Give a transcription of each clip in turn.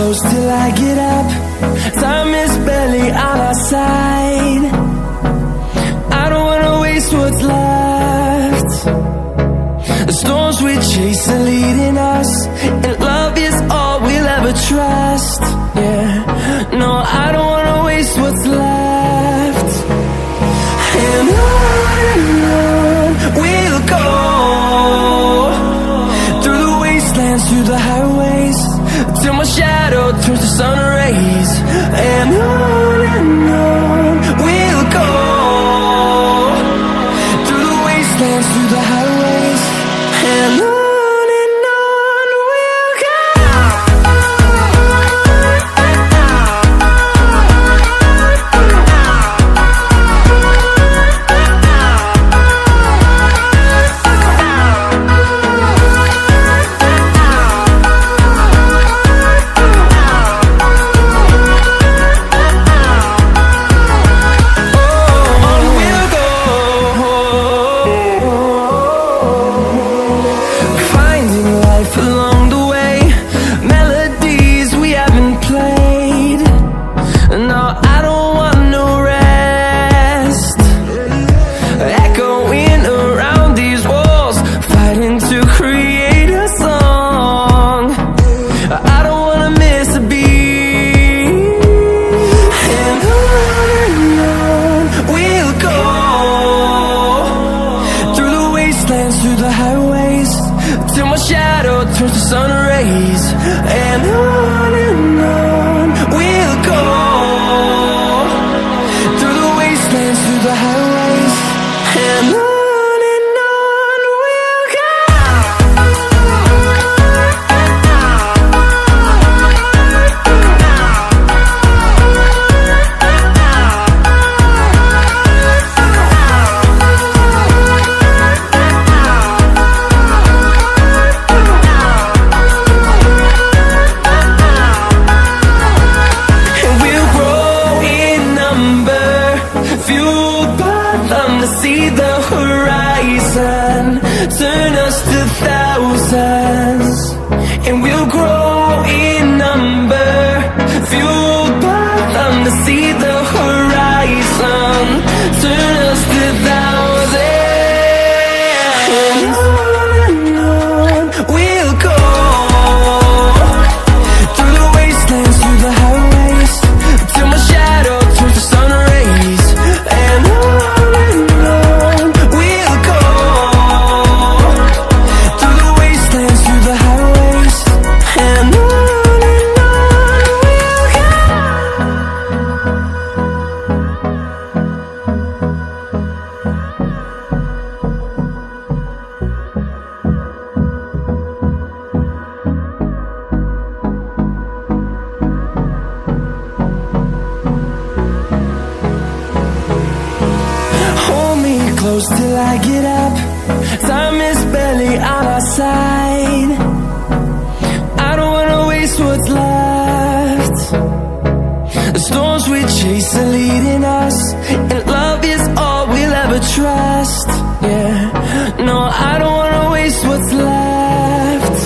close till I get up. Time is barely on our side. I don't wanna waste what's left. The storms we chase are leading us, and love is all we'll ever trust. Yeah, no, I don't wanna waste what's left. And on we'll go, through the wastelands, through the highways, till my shadow turns to sun rays. And on we'll go, through the wastelands, through the highways, and on we'll go. Through the highways, till my shadow turns to sun rays. And on we'll go, through the wastelands, through the highways, and on we'll go. See the horizon, turn us to thousands, and we'll grow in number, fueled by them to see the horizon, turn us to thousands. And on we'll go, through the wastelands, through the highways, till my shadow turns to sun rays. And close till I get up. Time is barely on our side. I don't wanna waste what's left. The storms we chase are leading us, and love is all we'll ever trust. Yeah, no, I don't wanna waste what's left.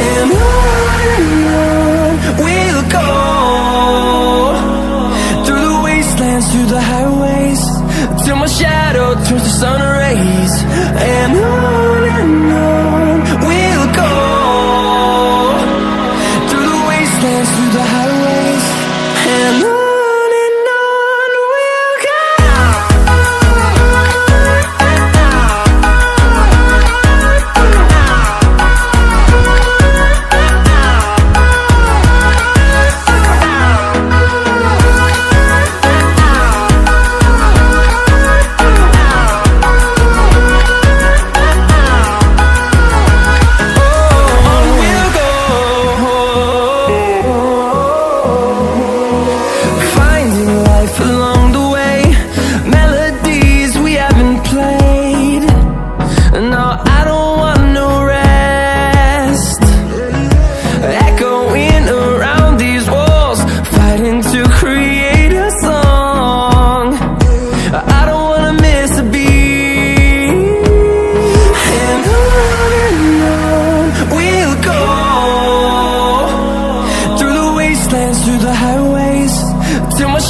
And on we'll go, through the wastelands, through the highways, till my shadow turns to sun rays. And on we'll go, through the wastelands, through the highways, and on we'll go.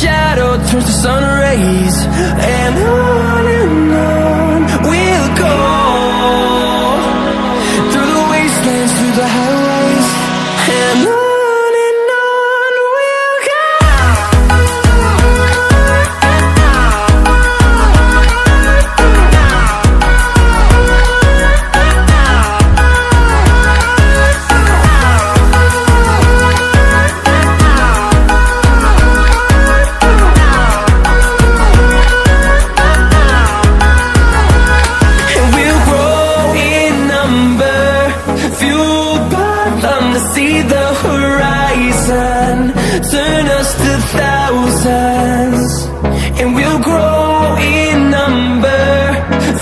shadow turns to sun rays. And on we'll go, through the wastelands, through the highways. And on we'll go. See the horizon, turn us to thousands, and we'll grow in number,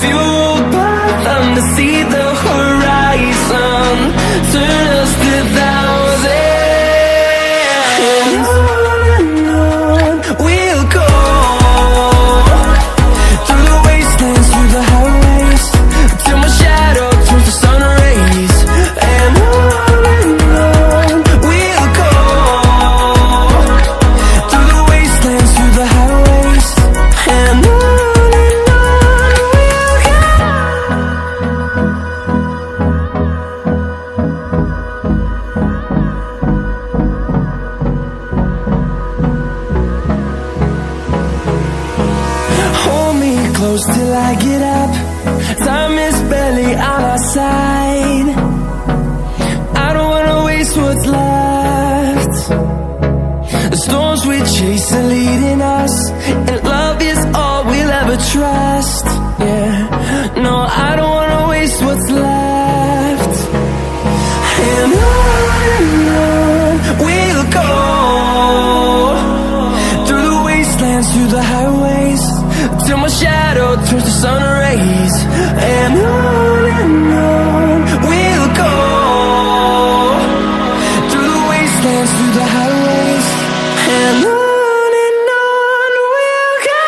fueled by them. To see the horizon, turn us to thousands, and on we'll go, through the wastelands, through the highways, till my shadow turns to sun rays. And close till I get up. Time is barely on our side. I don't wanna waste what's left. The storms we chase are leading us, and love is all we'll ever trust. Yeah, no, I don't wanna waste what's left. And on we'll go, through the wastelands, through the highways, till my shadow turns to sun rays. And on we'll go, through the wastelands, through the highways. And on we'll go.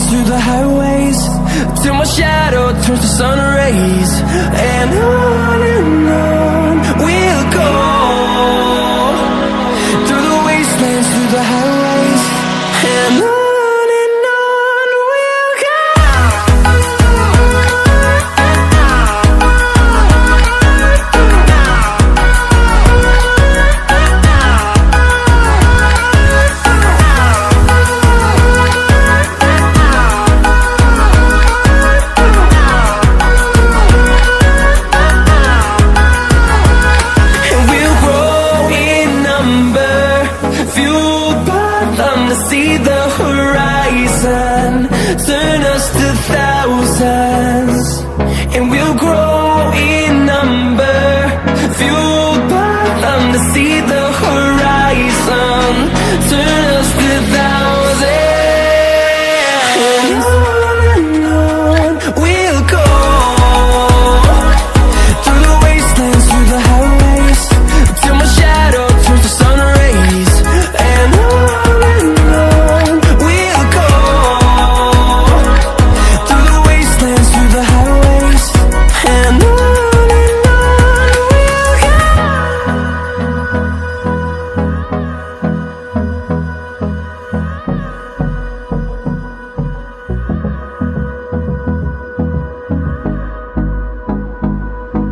Through the highways, till my shadow turns to sun rays. And on